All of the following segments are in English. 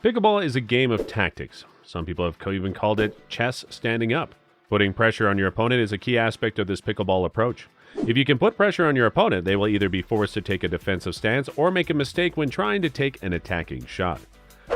Pickleball is a game of tactics. Some people have even called it chess standing up. Putting pressure on your opponent is a key aspect of this pickleball approach. If you can put pressure on your opponent, they will either be forced to take a defensive stance or make a mistake when trying to take an attacking shot.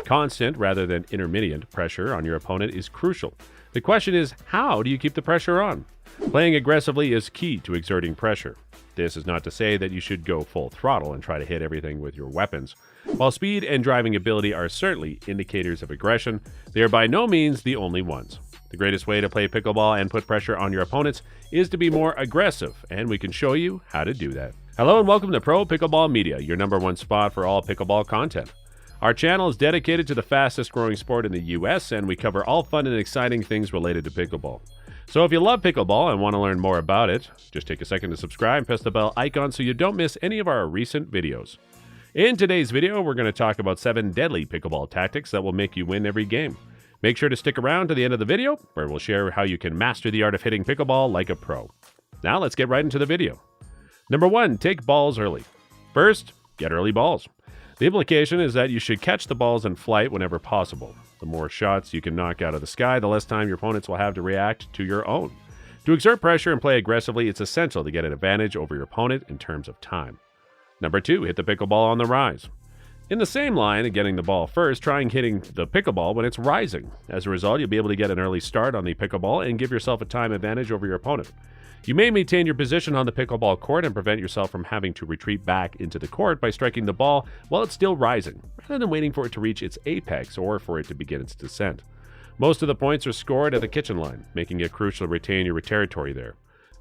Constant, rather than intermittent, pressure on your opponent is crucial. The question is, how do you keep the pressure on? Playing aggressively is key to exerting pressure. This is not to say that you should go full throttle and try to hit everything with your weapons. While speed and driving ability are certainly indicators of aggression, they are by no means the only ones. The greatest way to play pickleball and put pressure on your opponents is to be more aggressive, and we can show you how to do that. Hello and welcome to Pro Pickleball Media, your #1 spot for all pickleball content. Our channel is dedicated to the fastest growing sport in the US, and we cover all fun and exciting things related to pickleball. So if you love pickleball and want to learn more about it, just take a second to subscribe and press the bell icon so you don't miss any of our recent videos. In today's video, we're going to talk about 7 deadly pickleball tactics that will make you win every game. Make sure to stick around to the end of the video, where we'll share how you can master the art of hitting pickleball like a pro. Now let's get right into the video. Number 1, take balls early. First, get early balls. The implication is that you should catch the balls in flight whenever possible. The more shots you can knock out of the sky, the less time your opponents will have to react to your own. To exert pressure and play aggressively, it's essential to get an advantage over your opponent in terms of time. Number 2, hit the pickleball on the rise. In the same line of getting the ball first, try hitting the pickleball when it's rising. As a result, you'll be able to get an early start on the pickleball and give yourself a time advantage over your opponent. You may maintain your position on the pickleball court and prevent yourself from having to retreat back into the court by striking the ball while it's still rising, rather than waiting for it to reach its apex or for it to begin its descent. Most of the points are scored at the kitchen line, making it crucial to retain your territory there.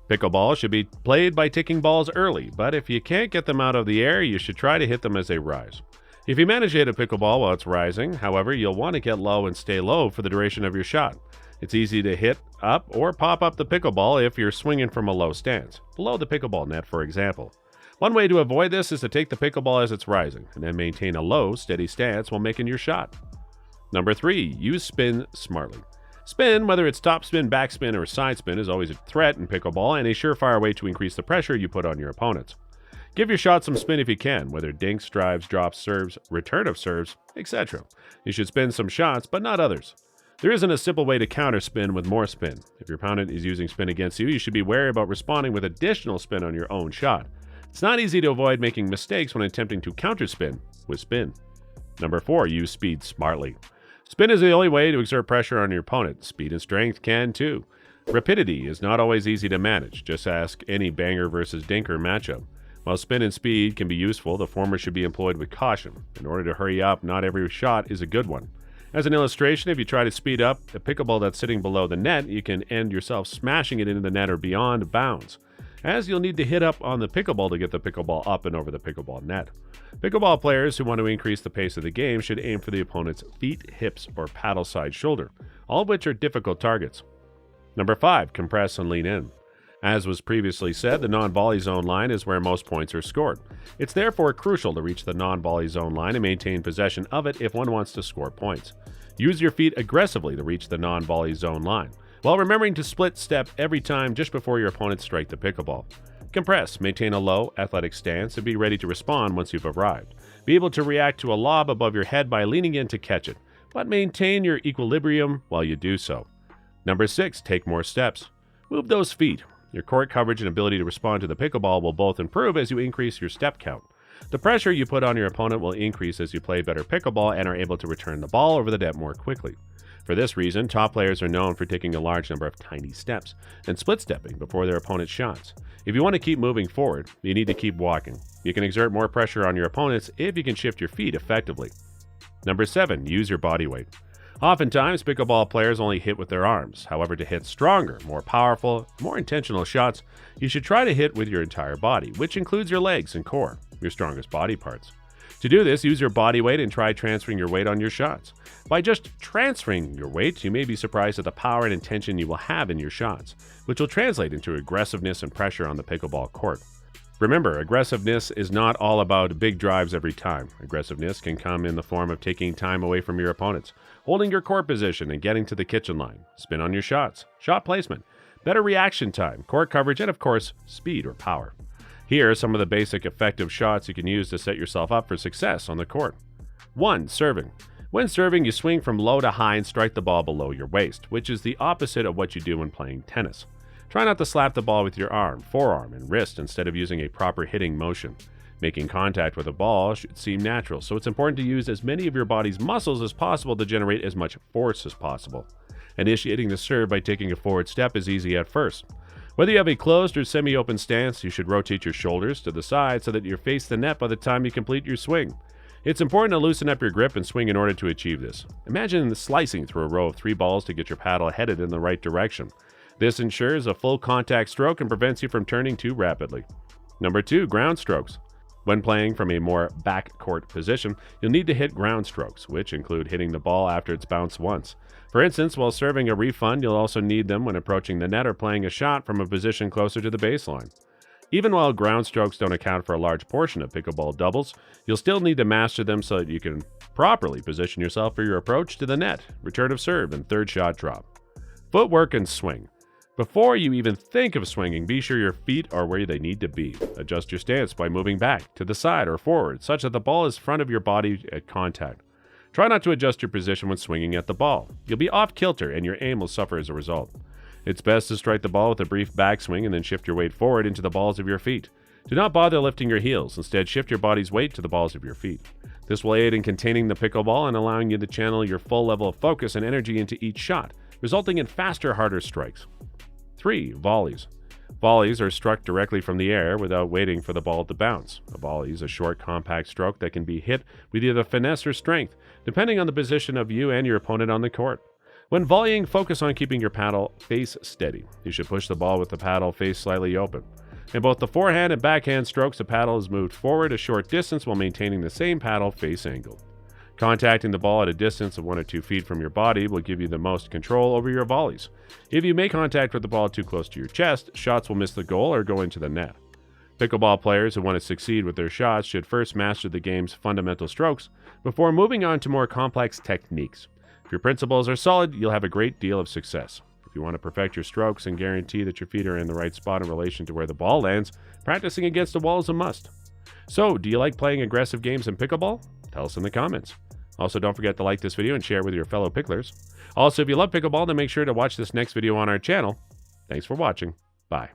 Pickleball should be played by taking balls early, but if you can't get them out of the air, you should try to hit them as they rise. If you manage to hit a pickleball while it's rising, however, you'll want to get low and stay low for the duration of your shot. It's easy to hit up or pop up the pickleball if you're swinging from a low stance, below the pickleball net, for example. One way to avoid this is to take the pickleball as it's rising, and then maintain a low, steady stance while making your shot. Number 3, use spin smartly. Spin, whether it's topspin, backspin, or side spin, is always a threat in pickleball and a surefire way to increase the pressure you put on your opponents. Give your shot some spin if you can, whether dinks, drives, drops, serves, return of serves, etc. You should spin some shots, but not others. There isn't a simple way to counter spin with more spin. If your opponent is using spin against you, you should be wary about responding with additional spin on your own shot. It's not easy to avoid making mistakes when attempting to counter spin with spin. Number 4, use speed smartly. Spin is the only way to exert pressure on your opponent. Speed and strength can too. Rapidity is not always easy to manage. Just ask any banger versus dinker matchup. While spin and speed can be useful, the former should be employed with caution. In order to hurry up, not every shot is a good one. As an illustration, if you try to speed up a pickleball that's sitting below the net, you can end yourself smashing it into the net or beyond bounds, as you'll need to hit up on the pickleball to get the pickleball up and over the pickleball net. Pickleball players who want to increase the pace of the game should aim for the opponent's feet, hips, or paddle side shoulder, all of which are difficult targets. Number 5, compress and lean in. As was previously said, the non-volley zone line is where most points are scored. It's therefore crucial to reach the non-volley zone line and maintain possession of it if one wants to score points. Use your feet aggressively to reach the non-volley zone line, while remembering to split step every time just before your opponents strike the pickleball. Compress, maintain a low, athletic stance, and be ready to respond once you've arrived. Be able to react to a lob above your head by leaning in to catch it, but maintain your equilibrium while you do so. Number 6, take more steps. Move those feet. Your court coverage and ability to respond to the pickleball will both improve as you increase your step count. The pressure you put on your opponent will increase as you play better pickleball and are able to return the ball over the net more quickly. For this reason, top players are known for taking a large number of tiny steps and split stepping before their opponent's shots. If you want to keep moving forward, you need to keep walking. You can exert more pressure on your opponents if you can shift your feet effectively. Number 7, use your body weight. Oftentimes, pickleball players only hit with their arms. However, to hit stronger, more powerful, more intentional shots, you should try to hit with your entire body, which includes your legs and core, your strongest body parts. To do this, use your body weight and try transferring your weight on your shots. By just transferring your weight, you may be surprised at the power and intention you will have in your shots, which will translate into aggressiveness and pressure on the pickleball court. Remember, aggressiveness is not all about big drives every time. Aggressiveness can come in the form of taking time away from your opponents, holding your court position and getting to the kitchen line, spin on your shots, shot placement, better reaction time, court coverage, and of course, speed or power. Here are some of the basic effective shots you can use to set yourself up for success on the court. 1. Serving. When serving, you swing from low to high and strike the ball below your waist, which is the opposite of what you do when playing tennis. Try not to slap the ball with your arm, forearm, and wrist instead of using a proper hitting motion. Making contact with a ball should seem natural, so it's important to use as many of your body's muscles as possible to generate as much force as possible. Initiating the serve by taking a forward step is easy at first. Whether you have a closed or semi-open stance, you should rotate your shoulders to the side so that you face the net by the time you complete your swing. It's important to loosen up your grip and swing in order to achieve this. Imagine slicing through a row of 3 balls to get your paddle headed in the right direction. This ensures a full contact stroke and prevents you from turning too rapidly. Number 2, ground strokes. When playing from a more backcourt position, you'll need to hit ground strokes, which include hitting the ball after it's bounced once. For instance, while serving a refund, you'll also need them when approaching the net or playing a shot from a position closer to the baseline. Even while ground strokes don't account for a large portion of pickleball doubles, you'll still need to master them so that you can properly position yourself for your approach to the net, return of serve, and third shot drop. Footwork and swing. Before you even think of swinging, be sure your feet are where they need to be. Adjust your stance by moving back, to the side, or forward, such that the ball is front of your body at contact. Try not to adjust your position when swinging at the ball. You'll be off kilter and your aim will suffer as a result. It's best to strike the ball with a brief backswing and then shift your weight forward into the balls of your feet. Do not bother lifting your heels. Instead, shift your body's weight to the balls of your feet. This will aid in containing the pickleball and allowing you to channel your full level of focus and energy into each shot, resulting in faster, harder strikes. 3. Volleys. Volleys are struck directly from the air without waiting for the ball to bounce. A volley is a short, compact stroke that can be hit with either finesse or strength, depending on the position of you and your opponent on the court. When volleying, focus on keeping your paddle face steady. You should push the ball with the paddle face slightly open. In both the forehand and backhand strokes, the paddle is moved forward a short distance while maintaining the same paddle face angle. Contacting the ball at a distance of 1 or 2 feet from your body will give you the most control over your volleys. If you make contact with the ball too close to your chest, shots will miss the goal or go into the net. Pickleball players who want to succeed with their shots should first master the game's fundamental strokes before moving on to more complex techniques. If your principles are solid, you'll have a great deal of success. If you want to perfect your strokes and guarantee that your feet are in the right spot in relation to where the ball lands, practicing against the wall is a must. So, do you like playing aggressive games in pickleball? Tell us in the comments. Also, don't forget to like this video and share it with your fellow picklers. Also, if you love pickleball, then make sure to watch this next video on our channel. Thanks for watching. Bye.